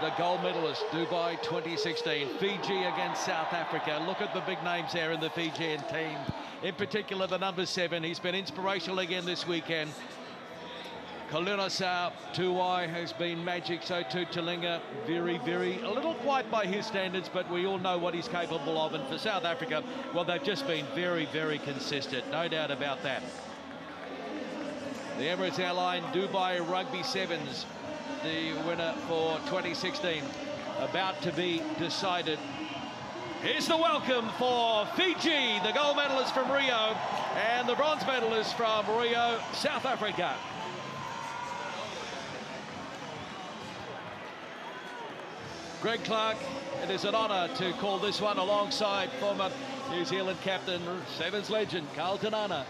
The gold medalist, Dubai 2016, Fiji against South Africa. Look at the big names there in the Fijian team. In particular, the number 7. He's been inspirational again this weekend. Kalunasau Tuwai has been magic, so too Talinga. Very, a little quiet by his standards, but we all know what he's capable of. And for South Africa, well, they've just been very consistent, no doubt about that. The Emirates Airline Dubai Rugby Sevens, the winner for 2016, about to be decided. Here's the welcome for Fiji, the gold medalist from Rio, and the bronze medalist from Rio, South Africa. Greg Clark, it is an honour to call this one alongside former New Zealand captain, Sevens legend, Carlton Ana.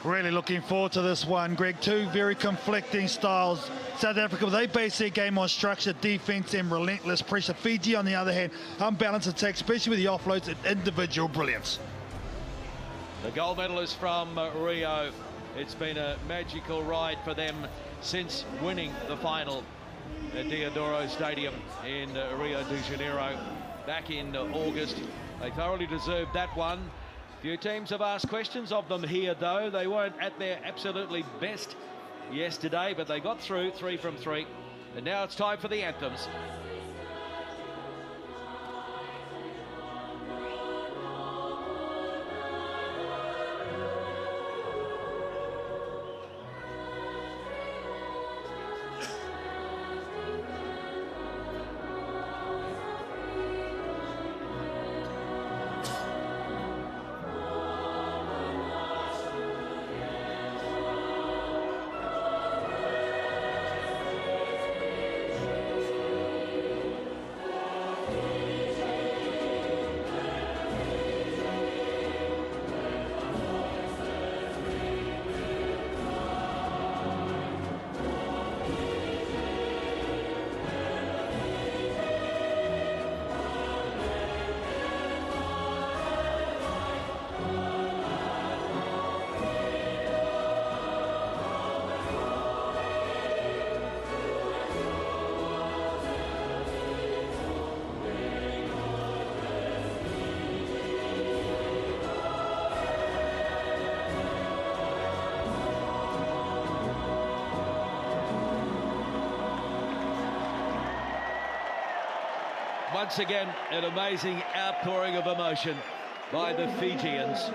Really looking forward to this one, Greg. Two very conflicting styles. South Africa, they base their game on structure, defence and relentless pressure. Fiji, on the other hand, unbalanced attack, especially with the offloads and individual brilliance. The gold medalist from Rio. It's been a magical ride for them since winning the final at Diodoro Stadium in Rio de Janeiro back in August. They thoroughly deserved that one. Few teams have asked questions of them here, though. They weren't at their absolutely best yesterday, but they got through 3 from 3. And now it's time for the anthems. Once again, an amazing outpouring of emotion by the Fijians.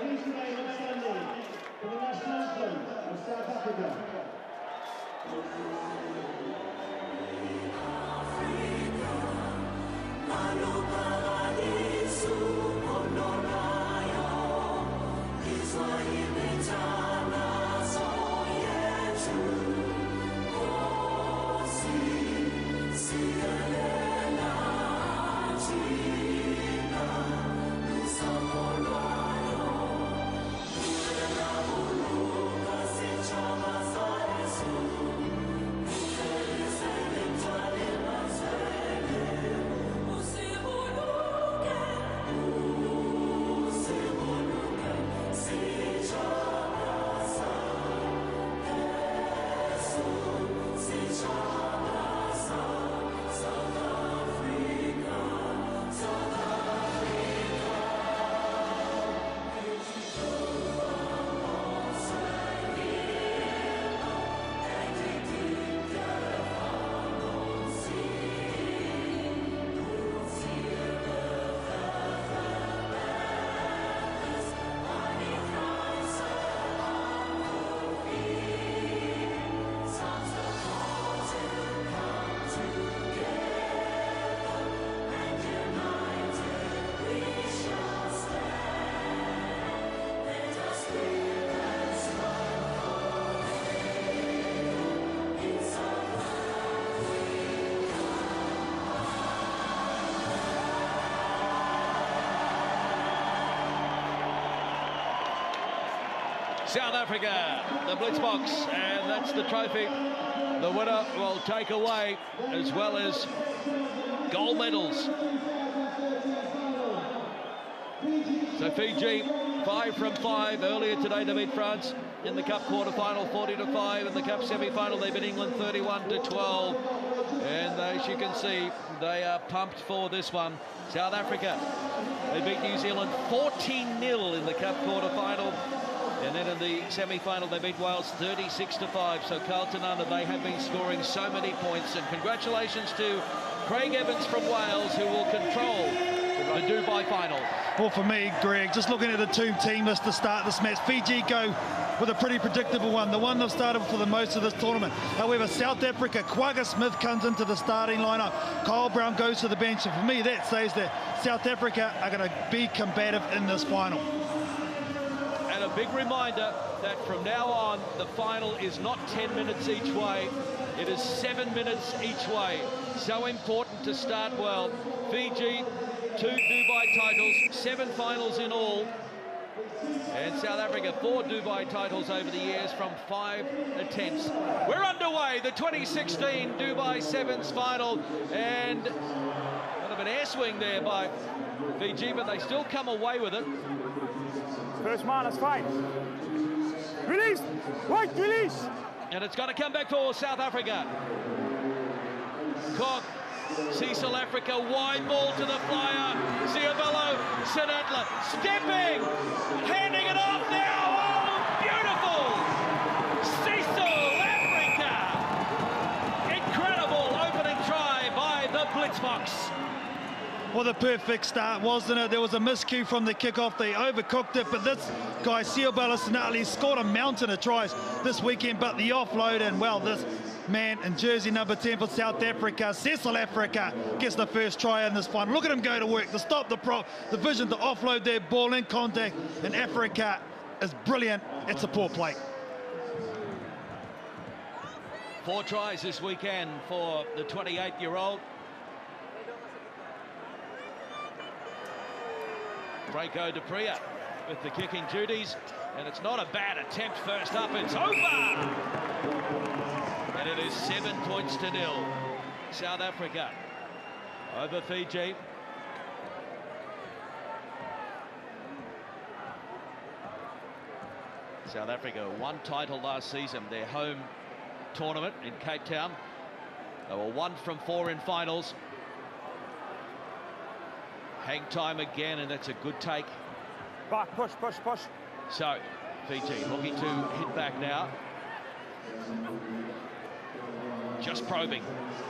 South Africa, the blitz box, and that's the trophy the winner will take away, as well as gold medals. So Fiji, 5 from 5 earlier today to beat France in the Cup quarter-final, 40-5. In the Cup semi-final, they beat England 31-12. And as you can see, they are pumped for this one. South Africa, they beat New Zealand 14-0 in the Cup quarter-final. And then in the semi-final, they beat Wales 36-5. So Carlton Under, they have been scoring so many points. And congratulations to Craig Evans from Wales, who will control the Dubai final. Well, for me, Greg, just looking at the two team list to start this match, Fiji go with a pretty predictable one, the one they've started for the most of this tournament. However, South Africa, Quagga Smith comes into the starting lineup. Kyle Brown goes to the bench. And for me, that says that South Africa are going to be combative in this final. And a big reminder that from now on, the final is not 10 minutes each way. It is 7 minutes each way. So important to start well. Fiji, 2 Dubai titles, 7 finals in all. And South Africa, 4 Dubai titles over the years from 5 attempts. We're underway, the 2016 Dubai Sevens final. And a bit of an air swing there by Fiji, but they still come away with it. First man, that's fine. Release! Right, release! And it's got to come back for South Africa. Cook, Cecil Africa, wide ball to the flyer. Ziabello, Sinatla, stepping, handing it off now. Oh, beautiful! Cecil Africa! Incredible opening try by the Blitzbox. Well, the perfect start, wasn't it? There was a miscue from the kickoff. They overcooked it, but this guy, Ziabello Sinatla, scored a mountain of tries this weekend, but the offload, and well, this man in jersey number 10 for South Africa, Cecil Africa, gets the first try in this final. Look at him go to work to stop the prop, the vision to offload their ball in contact, and Africa is brilliant. It's a poor play. 4 tries this weekend for the 28-year-old. Franco de Pria with the kicking duties, and it's not a bad attempt first up. It's over! And it is 7 points to 0. South Africa over Fiji. South Africa, 1 title last season, their home tournament in Cape Town. They were 1 from 4 in finals. Hang time again, and that's a good take. Back, push, push, push. So, Fiji looking to hit back now. Just probing.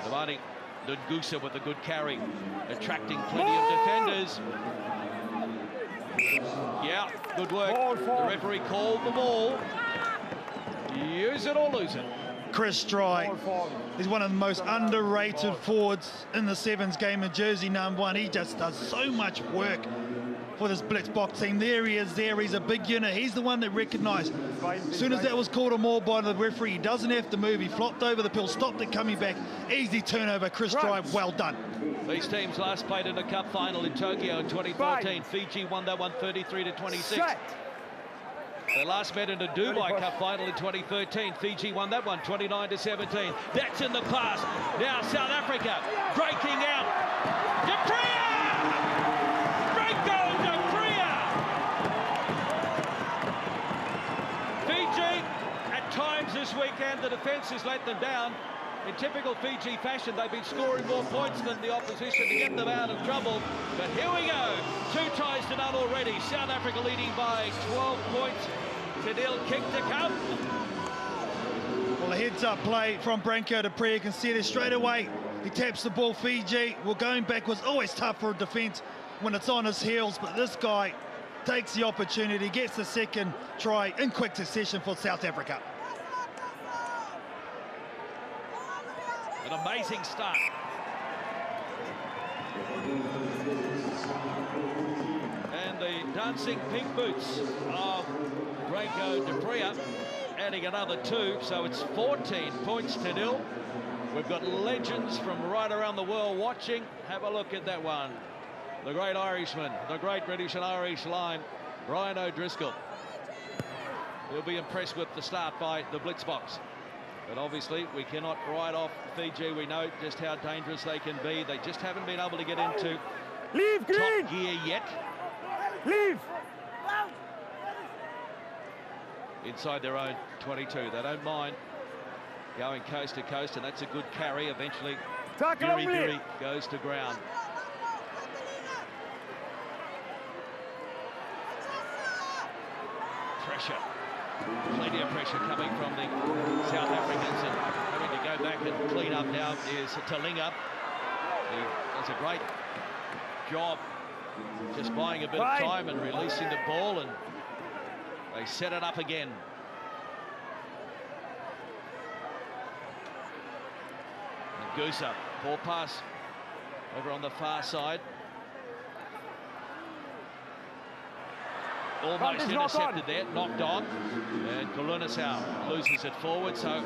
Giovanni Ngusa with a good carry, attracting plenty of defenders. Yeah, good work. The referee called the ball. Use it or lose it. Chris Strike, he's one of the most underrated forwards in the Sevens game in jersey number 1. He just does so much work for this Blitzbox team. There he is there. He's a big unit. He's the one that recognised. As soon as that was called a maul by the referee, he doesn't have to move. He flopped over the pill, stopped it coming back. Easy turnover. Chris Strike, well done. These teams last played in a cup final in Tokyo in 2014. Fiji won that one 33-26. They last met in a Dubai Cup final in 2013. Fiji won that one 29-17. That's in the pass. Now South Africa breaking out. De Pria! Franco de Pria! Fiji, at times this weekend, the defence has let them down. In typical Fiji fashion, they've been scoring more points than the opposition to get them out of trouble. But here we go. 2 ties to none already. South Africa leading by 12 points. Tadil kick to come. Well, a heads-up play from Franco de Pria. You can see it straight away. He taps the ball. Fiji, well, going backwards, always tough for a defence when it's on his heels. But this guy takes the opportunity, gets the second try in quick succession for South Africa. An amazing start. And the dancing pink boots of Franco de Pria adding another 2, so it's 14 points to 0. We've got legends from right around the world watching. Have a look at that one. The great Irishman, the great British and Irish line, Brian O'Driscoll. He'll be impressed with the start by the Blitzbox. But obviously, we cannot write off Fiji. We know just how dangerous they can be. They just haven't been able to get into top gear yet. Leave! Inside their own 22. They don't mind going coast to coast, and that's a good carry. Eventually, Tackle Very only. goes to ground. Pressure. Plenty of pressure coming from the South Africans, and having to go back and clean up now is Talinga. He does a great job just buying a bit of time and releasing the ball, and they set it up again. Gusa, ball pass over on the far side. Almost intercepted there, knocked on. And Kulunisau loses it forward, so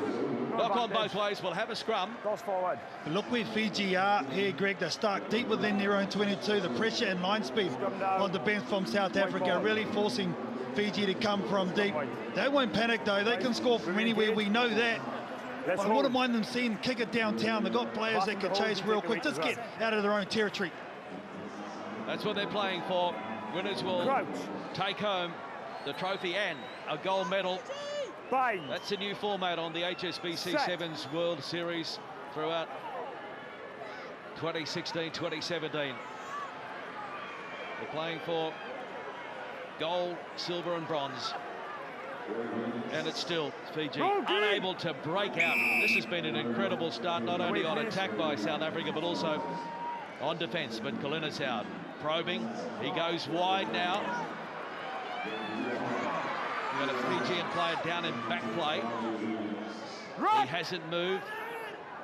knock on both ways. We'll have a scrum. Goes forward. But look where Fiji are here, Greg. They're stuck deep within their own 22. The pressure and line speed on defence from South Africa really forcing Fiji to come from deep. They won't panic though. They can score from anywhere. We know that. But I wouldn't mind them seeing kick it downtown. They've got players that can chase real quick. Just get out of their own territory. That's what they're playing for. Winners will take home the trophy and a gold medal. That's a new format on the HSBC Sevens World Series throughout 2016-2017. They're playing for gold, silver and bronze. And it's still Fiji unable to break out. This has been an incredible start, not only on attack by South Africa, but also on defence. But Kulunisau probing, he goes wide now. We've got a Fijian player down in back play. He hasn't moved.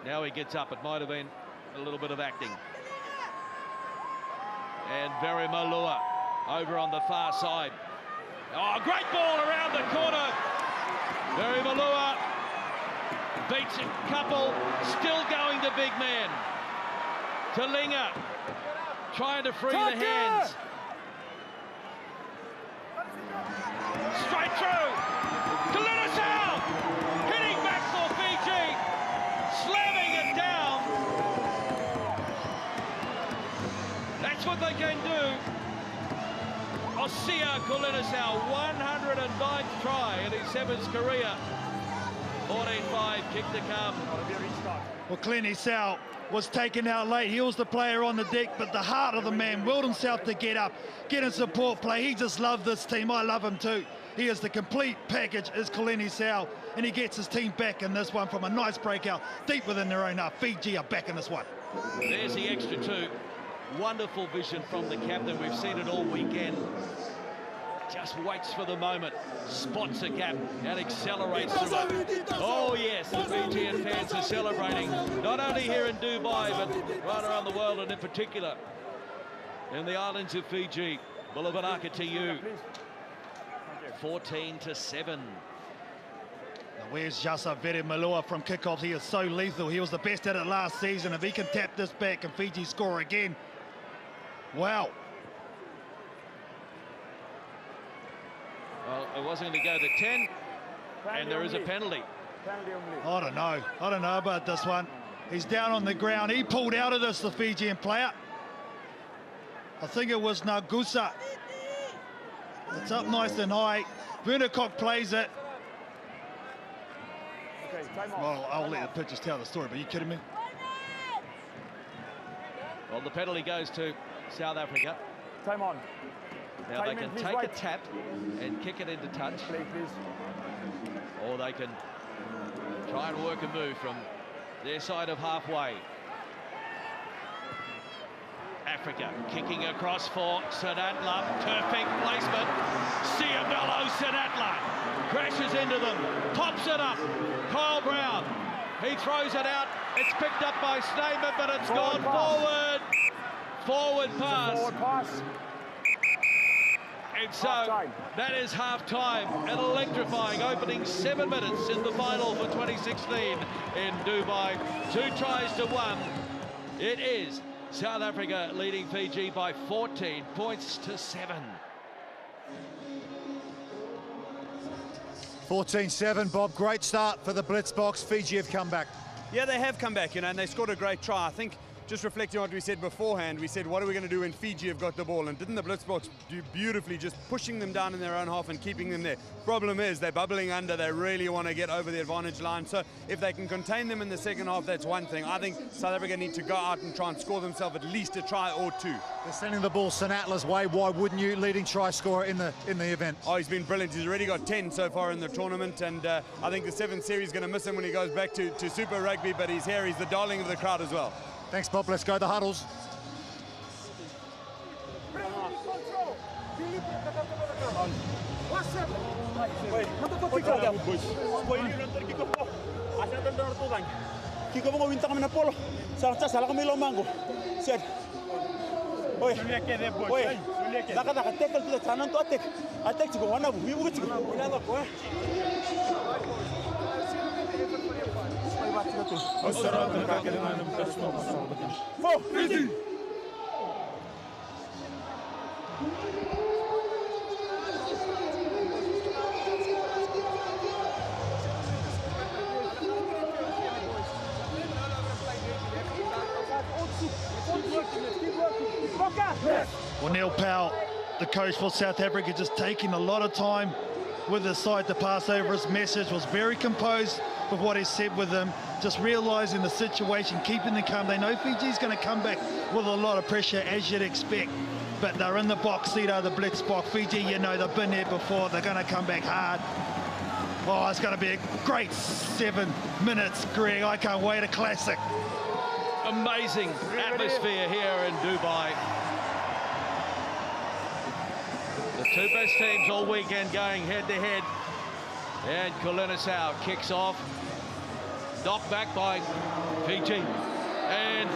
Now he gets up. It might have been a little bit of acting. And Very Malua over on the far side. Oh, great ball around the corner. Very Malua beats a couple, still going the big man. Talinga trying to free the hands. Straight through. Kulunisau hitting back for Fiji, slamming it down. That's what they can do. Osia Kulunisau, 109th try in his Sevens career. 14-5, kick to come. Well, Kulunisau was taken out late. He was the player on the deck, but the heart of the man willed himself to get up, get in support play. He just loved this team. I love him too. He is the complete package, is Kulunisau, and he gets his team back in this one from a nice breakout deep within their own half. Fiji are back in this one. There's the extra two. Wonderful vision from the captain. We've seen it all weekend. Just waits for the moment, spots a gap and accelerates through it. Oh yes, the Fijian fans are celebrating, not only here in Dubai, but right around the world, and in particular in the islands of Fiji. Bulavanaka to you. 14-7. Now where's Jasa Very Malua from kickoffs? He is so lethal. He was the best at it last season. If he can tap this back and Fiji score again, wow. Well, it wasn't going to go to 10, and there is a penalty. I don't know about this one. He's down on the ground. He pulled out of this, the Fijian player. I think it was Nagusa. It's up nice and high. Vernicock plays it. Well, I'll let the pitchers tell the story, but are you kidding me? Well, the penalty goes to South Africa. Time on. Now they can take a tap and kick it into touch, or they can try and work a move from their side of halfway. Africa kicking across for Sanatla, perfect placement. Ciabello Sanatla crashes into them, pops it up. Kyle Brown, he throws it out. It's picked up by Statement, but it's gone forward. Forward pass. Forward pass. And so that is half-time, an electrifying opening 7 minutes in the final for 2016 in Dubai. 2 tries to 1. It is South Africa leading Fiji by 14 points to 7. 14-7, Bob. Great start for the Blitzboks. Fiji have come back. Yeah, they have come back, you know, and they scored a great try. I think just reflecting on what we said beforehand, we said, what are we going to do when Fiji have got the ball? And didn't the Blitzboks do beautifully, just pushing them down in their own half and keeping them there? Problem is, they're bubbling under. They really want to get over the advantage line. So if they can contain them in the second half, that's one thing. I think South Africa need to go out and try and score themselves at least a try or two. They're sending the ball Sinatla's way. Why wouldn't you? Leading try scorer in the event. Oh, he's been brilliant. He's already got 10 so far in the tournament, and I think the 7th series is going to miss him when he goes back to Super Rugby, but he's here. He's the darling of the crowd as well. Thanks, Bob. Let's go the huddles. Well, Neil Powell, the coach for South Africa, just taking a lot of time with the side to pass over his message, was very composed with what he said with them, just realising the situation, keeping them calm. They know Fiji's going to come back with a lot of pressure, as you'd expect, but they're in the box seat of the Blitzboks. Fiji, you know, they've been there before. They're going to come back hard. Oh, it's going to be a great 7 minutes, Greg. I can't wait, a classic. Amazing atmosphere here in Dubai. The two best teams all weekend going head-to-head. And Kulinasau kicks off. Knocked back by Fiji. And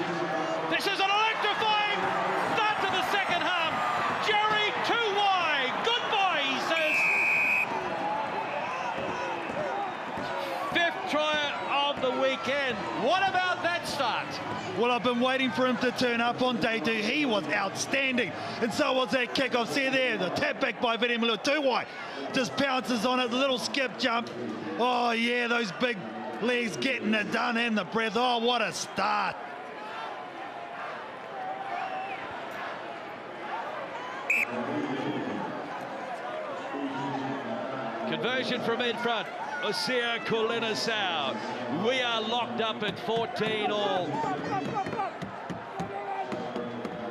this is an electrifying start to the second half. Jerry, 2 wide. Good boy, he says. 5th try of the weekend. What about that start? Well, I've been waiting for him to turn up on day 2. He was outstanding. And so was that kickoff. See there, the tap back by Vidi Malua. 2 wide. Just pounces on it, the little skip jump. Oh, yeah, those big legs getting it done, and the breath. Oh, what a start. Conversion from in front. Osea Kulinasau. We are locked up at 14 all.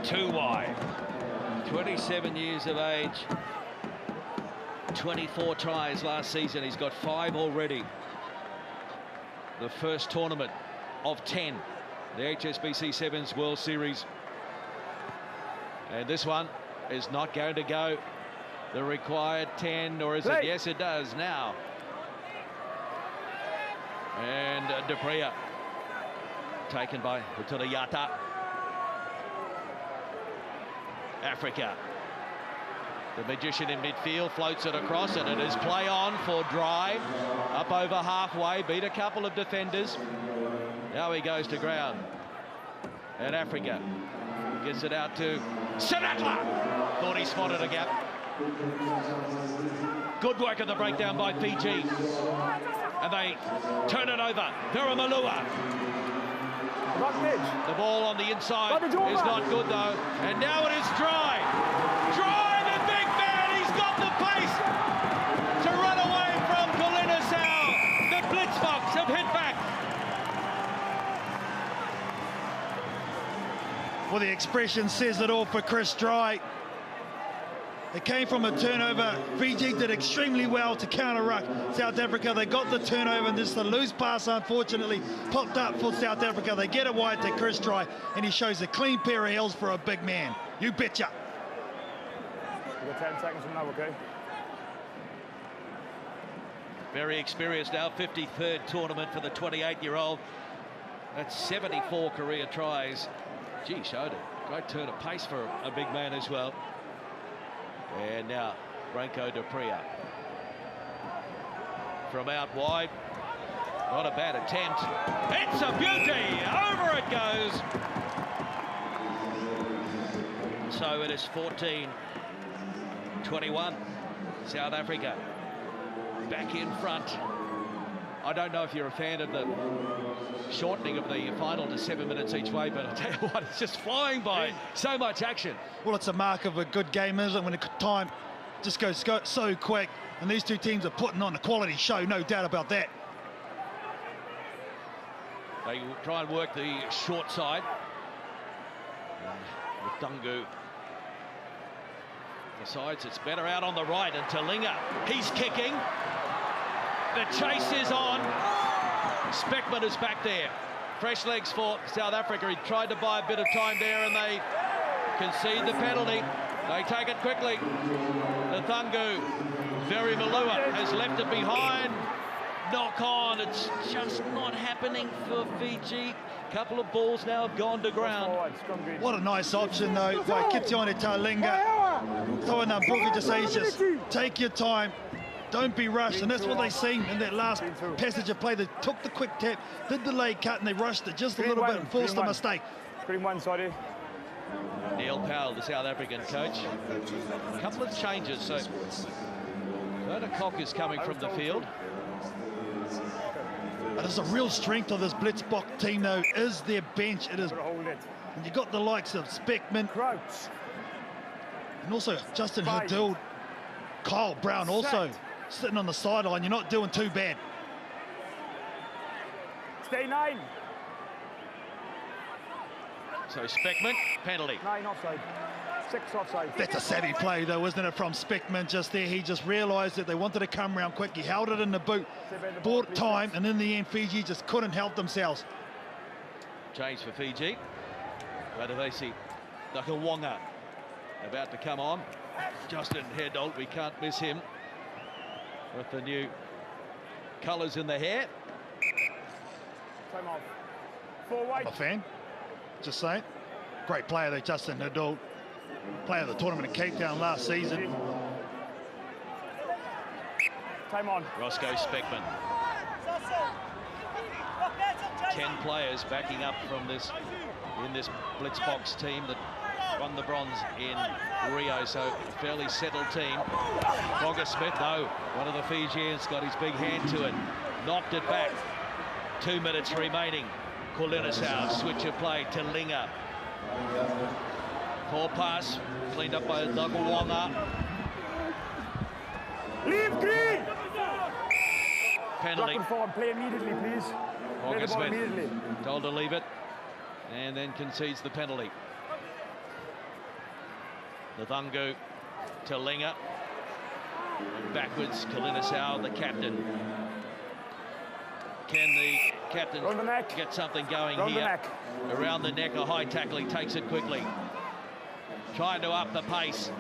2 wide. 27 years of age. 24 tries last season. He's got 5 already. The first tournament of 10. The HSBC Sevens World Series. And this one is not going to go the required 10, or is it? Yes, it does now. And Dupria taken by Hutunayata. Africa. The magician in midfield floats it across, and it is play on for Drive. Up over halfway, beat a couple of defenders. Now he goes to ground. And Africa gets it out to Sinatla. Thought he spotted a gap. Good work at the breakdown by Fiji. And they turn it over. Viramalua. The ball on the inside is not good though. And now it is Dry. Dry, the big man. He's got the pace to run away from Kulinasau. The Blitzboks have hit back. Well, the expression says it all for Chris Dry. It came from a turnover. Fiji did extremely well to counter-ruck South Africa. They got the turnover, and just the loose pass, unfortunately, popped up for South Africa. They get it wide to Chris Dry, and he shows a clean pair of heels for a big man. You betcha. You got 10 seconds from now, okay? Very experienced now, 53rd tournament for the 28-year-old. That's 74 career tries. Gee, showed a great turn of pace for a big man as well. And now Branko Dupria from out wide. Not a bad attempt. It's a beauty. Over it goes. So it is 14-21. South Africa back in front. I don't know if you're a fan of the shortening of the final to 7 minutes each way, but I'll tell you what, it's just flying by. So much action. Well, it's a mark of a good game, isn't it, when the time just goes so quick, and these two teams are putting on a quality show, no doubt about that. They try and work the short side. With Dungu decides it's better out on the right, and Talinga, he's kicking. The chase is on. Speckman is back there. Fresh legs for South Africa. He tried to buy a bit of time there, and they concede the penalty. They take it quickly. Nathungu, Very Malua has left it behind. Knock on, it's just not happening for Fiji. Couple of balls now have gone to ground. What a nice option though by Kitione Talinga. Toa Nambuka just says, just take your time, don't be rushed, and that's what they seen in that last passage of play. They took the quick tap, did the late cut, and they rushed it just a little bit and forced a mistake. Green one, sorry. Neil Powell, the South African coach. A couple of changes, so Werner Koch is coming from the field. And it's a real strength of this Blitzbox team though, is their bench. It is, and you got the likes of Speckman, and also Justin Hadil, Kyle Brown also sitting on the sideline. You're not doing too bad. Stay 9. So Speckman, penalty. 9 offside. 6 offside. That's a savvy play though, isn't it, from Speckman just there. He just realised that they wanted to come round quick. He held it in the boot, bought time, and in the end Fiji just couldn't help themselves. Change for Fiji. Radavesi, Nakawonga about to come on. Justin Hairdolt, we can't miss him with the new colours in the hair. Time off. 4 wide. I'm a fan, just saying. Great player though, Justin Hairdolt. Player of the tournament in Cape Town last season. Time on. Roscoe Speckman. 10 players backing up from this in this Blitzbox team that won the bronze in Rio, so a fairly settled team. Bogger Smith, though, one of the Fijians, got his big hand to it, knocked it back. 2 minutes remaining. Kulinasau, switch of play to Linga. Poor pass, cleaned up by Nakawonga. Leave green! Penalty. Forward, play immediately, please. Bogger Smith told to leave it, and then concedes the penalty. Nathungu to Linga. And backwards, Kulinasau, the captain. Can the captain get something going here? Around the neck, a high tackle, he takes it quickly. Trying to up the pace.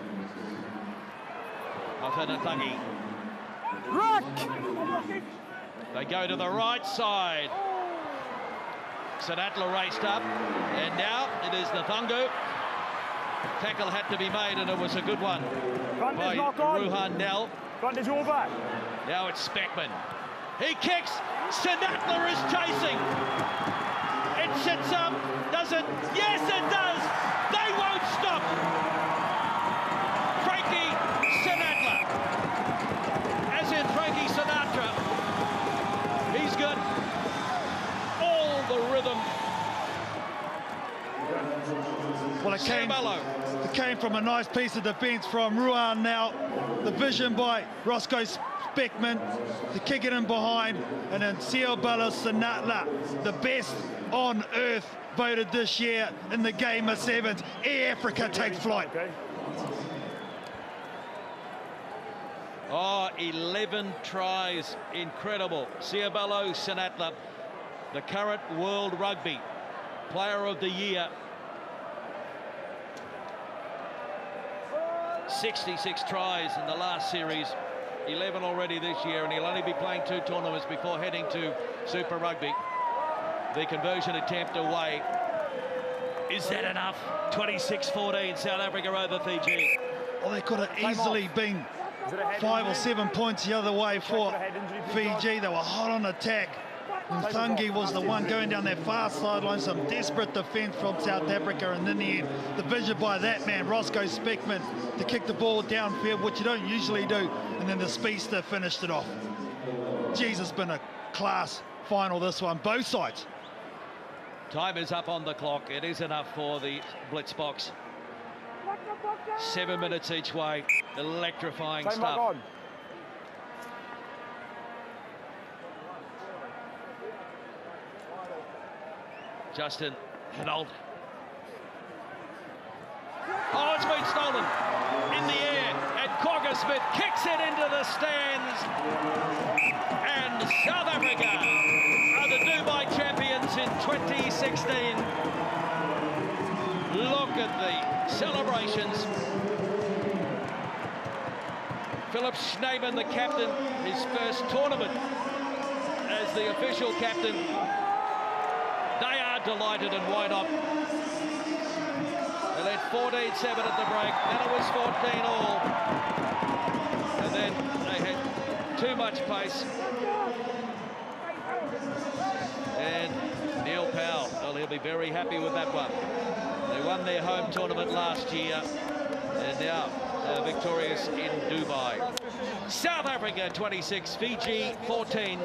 Nathungu. Rock! They go to the right side. Sanatla raced up, and now it is Nathungu. Tackle had to be made, and it was a good one by Ruhan Nell. Front is over. Now it's Speckman. He kicks. Sanatla is chasing. It sits up. Does it? Yes, it does. They won't stop. Frankie Sanatla. As in Frankie Sinatra. He's got all the rhythm. Well, it came from a nice piece of defence from Ruan now. The vision by Roscoe Speckman to kick it in behind, and then Siobala Sinatla, the best on earth, voted this year in the game of sevens. Air Africa takes flight. Oh, 11 tries, incredible. Siobala Sinatla, the current World Rugby Player of the Year. 66 tries in the last series, 11 already this year, and he'll only be playing 2 tournaments before heading to Super Rugby. The conversion attempt away. Is that enough? 26-14, South Africa over Fiji. Well, they could have easily been 5 or 7 points the other way for Fiji. They were hot on attack. Muthangi was the one going down that far sideline. Some desperate defence from South Africa, and in the end, the vision by that man, Roscoe Speckman, to kick the ball downfield, which you don't usually do, and then the speedster finished it off. Geez, it's been a class final, this one, both sides. Time is up on the clock. It is enough for the blitz box. 7 minutes each way. Electrifying Time stuff. back on. Justin Hinault. Oh, it's been stolen in the air, and Cogger Smith kicks it into the stands. And South Africa are the Dubai champions in 2016. Look at the celebrations. Philip Schneemann, the captain, his first tournament as the official captain. They are delighted, and why not? They led 14-7 at the break, then it was 14-all. And then they had too much pace. And Neil Powell, well, he'll be very happy with that one. They won their home tournament last year, and now victorious in Dubai. South Africa 26, Fiji 14.